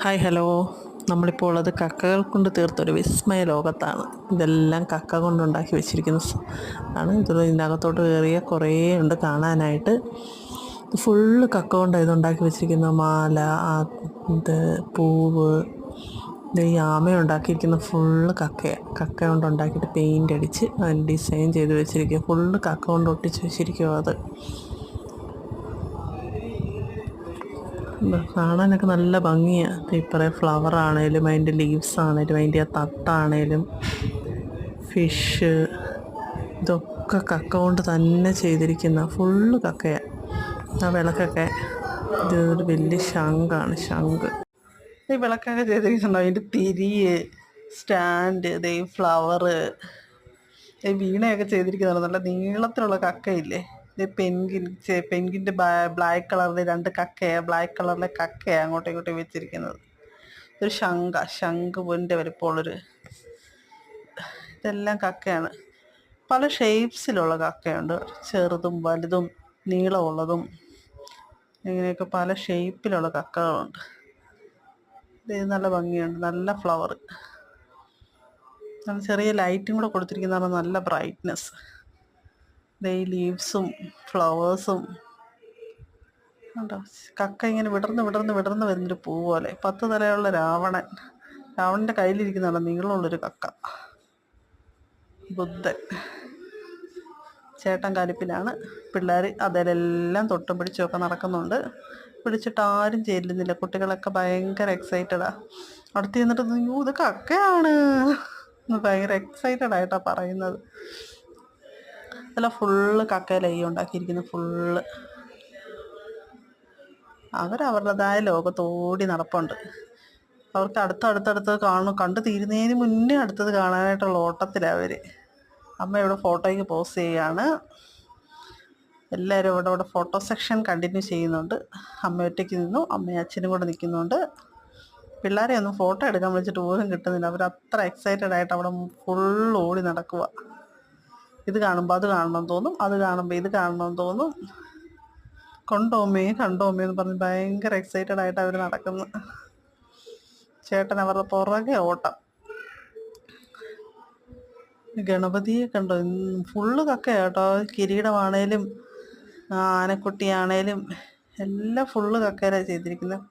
Hi hello. നമ്മളിപ്പോൾ ഉള്ളത് കക്കകൾ കൊണ്ട് തീർത്തൊരു വിസ്മയ ലോകത്താണ്. ഇതെല്ലാം കക്ക കൊണ്ടുണ്ടാക്കി വെച്ചിരിക്കുന്ന ആണ്. ഇതിനകത്തോട്ട് കയറിയ കുറേ ഉണ്ട് കാണാനായിട്ട്. ഫുള്ള് കക്ക കൊണ്ടാണ് ഇതുണ്ടാക്കി വെച്ചിരിക്കുന്ന മാല, ഇത് പൂവ്. ഈ ആമ ഉണ്ടാക്കിയിരിക്കുന്ന ഫുള്ള് കക്കയാണ്. കക്ക കൊണ്ട് ഉണ്ടാക്കിയിട്ട് പെയിൻ്റ് അടിച്ച് അതിന് ഡിസൈൻ ചെയ്ത് വെച്ചിരിക്കുക. ഫുള്ള് കക്ക കൊണ്ട് ഒട്ടിച്ച് വെച്ചിരിക്കുക. അത് കാണാനൊക്കെ നല്ല ഭംഗിയാണ്. ഇപ്പറേ ഫ്ലവർ ആണേലും അതിൻ്റെ ലീവ്സ് ആണേലും അതിൻ്റെ ആ തട്ടാണേലും ഫിഷ്, ഇതൊക്കെ കക്ക കൊണ്ട് തന്നെ ചെയ്തിരിക്കുന്ന ഫുള്ള് കക്കയാണ്. ആ വിളക്കൊക്കെ ഇതൊരു വലിയ ശംഖാണ്, ശംഖ്. ഈ വിളക്കൊക്കെ ചെയ്തിരിക്കുന്നുണ്ടോ? അതിൻ്റെ തിരിയ്, സ്റ്റാൻഡ്, ഈ ഫ്ലവറ്, ഈ വീണയൊക്കെ ചെയ്തിരിക്കുന്നതാണ്. നല്ല നീളത്തിലുള്ള കക്കയില്ലേ, ഇത് പെൻഗിൻ്റെ ബ്ലാക്ക് കളറിൽ രണ്ട് കക്കയാണ്, ബ്ലാക്ക് കളറിലെ കക്കയാണ് അങ്ങോട്ടും ഇങ്ങോട്ടും വെച്ചിരിക്കുന്നത്. ഒരു ശംഖ് പൊന്നിൻ്റെ വലിപ്പമുള്ളൊരു, ഇതെല്ലാം കക്കയാണ്. പല ഷേപ്സിലുള്ള കക്കയുണ്ട്, ചെറുതും വലുതും നീളമുള്ളതും, ഇങ്ങനെയൊക്കെ പല ഷേപ്പിലുള്ള കക്കകളുണ്ട്. ഇത് നല്ല ഭംഗിയുണ്ട്, നല്ല ഫ്ലവർ, ചെറിയ ലൈറ്റും കൂടെ കൊടുത്തിരിക്കുന്നതാണ്, നല്ല ബ്രൈറ്റ്നെസ്. ഈ ലീവ്സും ഫ്ലവേഴ്സും ഉണ്ടോ. കക്ക ഇങ്ങനെ വിടർന്ന് വരുന്നൊരു പൂ പോലെ. 10 തലയുള്ള രാവണൻ്റെ കയ്യിലിരിക്കുന്നതാണ് നീളമുള്ളൊരു കക്ക. ബുദ്ധൻ ചേട്ടൻ കലിപ്പിലാണ്. പിള്ളേർ അതിലെല്ലാം തൊട്ടും പിടിച്ചുമൊക്കെ നടക്കുന്നുണ്ട്. പിടിച്ചിട്ട് ആരും ചെല്ലുന്നില്ല. കുട്ടികളൊക്കെ ഭയങ്കര എക്സൈറ്റഡാണ്. അടുത്ത് ചെന്നിട്ട് അയ്യോ ഇത് കക്കയാണ് ഭയങ്കര എക്സൈറ്റഡ് ആയിട്ടാണ് പറയുന്നത്. അല്ല, ഫുള്ള് കക്കയിലായി ഉണ്ടാക്കിയിരിക്കുന്നത്. ഫുള്ള് അവരവരുടേതായ ലോകത്തോടി നടപ്പുണ്ട്. അവർക്ക് അടുത്തടുത്ത് കണ്ടു തീരുന്നതിന് മുന്നേ അടുത്തത് കാണാനായിട്ടുള്ള ഓട്ടത്തിലാണ് അവർ. അമ്മ ഇവിടെ ഫോട്ടോയ്ക്ക് പോസ് ചെയ്യുകയാണ്. എല്ലാവരും ഇവിടെ ഫോട്ടോ സെക്ഷൻ കണ്ടിന്യൂ ചെയ്യുന്നുണ്ട്. അമ്മ ഒറ്റയ്ക്ക് നിന്നു, അമ്മയും അച്ഛനും കൂടെ നിൽക്കുന്നുണ്ട്. പിള്ളേരെ ഒന്നും ഫോട്ടോ എടുക്കാൻ വിളിച്ചിട്ട് പോലും കിട്ടുന്നില്ല. അവരത്ര എക്സൈറ്റഡ് ആയിട്ട് അവിടെ ഫുള്ള് ഓടി നടക്കുക. ഇത് കാണുമ്പോൾ അത് കാണണമെന്ന് തോന്നും, അത് കാണുമ്പോൾ ഇത് കാണണമെന്ന് തോന്നും. കണ്ടോമ്മേ എന്ന് പറഞ്ഞ് ഭയങ്കര എക്സൈറ്റഡ് ആയിട്ട് അവർ നടക്കുന്നു. ചേട്ടൻ അവരുടെ പുറകെ ഓട്ടം. ഗണപതിയെ കണ്ടോ, ഫുള്ള് കക്കയാട്ടോ. കിരീടമാണേലും ആനക്കുട്ടിയാണേലും എല്ലാം ഫുള്ള് കക്കയിലാണ് ചെയ്തിരിക്കുന്നത്.